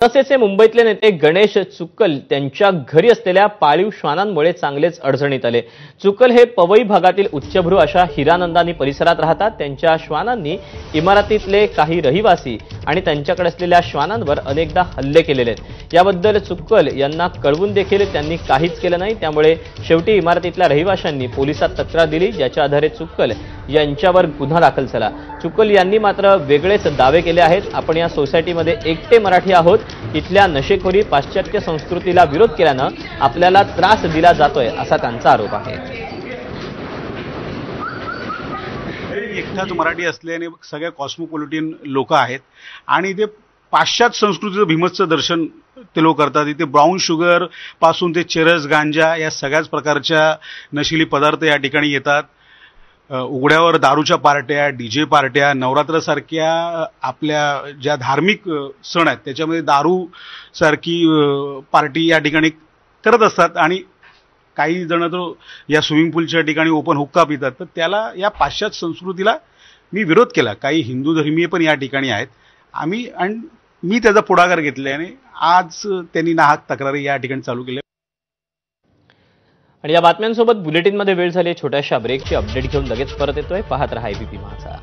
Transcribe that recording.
मनसेचे मुंबईतले नेते गणेश चुक्कल त्यांच्या घरी असलेल्या पाळीव श्वानांमुळे चांगलेच अडचणीत आले। चुक्कल हे पवई भागातील उच्चभ्रू अशा हिरानंदानी परिसरात राहतात। त्यांच्या श्वानांनी इमारतीतले काही रहिवासी आणि त्यांच्याकडे असलेल्या श्वानांवर अनेकदा हल्ले केलेले आहेत। याबद्दल चुक्कल यांना कळवून देखील त्यांनी काहीच केलं नाही। त्यामुळे शेवटी इमारतीतल्या रहिवाशांनी पोलिसात तक्रार दिली, ज्याच्या आधारे चुक्कल यांच्यावर गुन्हा दाखल झाला। चुक्कल यांनी मात्र वेगळेच दावे केले आहेत। आपण या सोसायटीमध्ये एकटे मराठी आहोत, इथल्या नशेखोरी पाश्चात्य संस्कृतीला विरोध केल्यानं आपल्याला त्रास दिला जातोय, असा त्यांचा आरोप आहे। एकटाच मराठी असल्याने सगळ्या कॉस्मोपॉलिटन लोक आहेत आणि ते पाश्चात्य संस्कृतीचं भीमस्चं दर्शन ते लोक करतात। इथे ब्राऊन शुगर पासून ते चरस, गांजा या सगळ्याच प्रकारच्या नशिली पदार्थ या ठिकाणी येतात। उघड्यावर दारूच्या पार्ट्या, डीजे पार्ट्या, नवरात्रसारख्या आपल्या ज्या धार्मिक सण आहेत त्याच्यामध्ये दारू सारखी पार्टी या ठिकाणी करत असतात आणि काही जण तर या स्विमिंग पूलच्या ठिकाणी ओपन हुक्का पितात। तर त्याला या पाश्चात्य संस्कृतीला मी विरोध केला। काही हिंदू धर्मीय पण या ठिकाणी आहेत, आणि मी त्याचा पुढाकार घेतल्याने आज त्यांनी नाहक तक्रारी या ठिकाणी चालू केल्या। आणि या बातम्यांसोबत बुलेटिनमध्ये वेळ झाली छोट्याशा ब्रेकची। अपडेट घेऊन लगेच परत येतोय। पाहत रहा एबीपी माझा।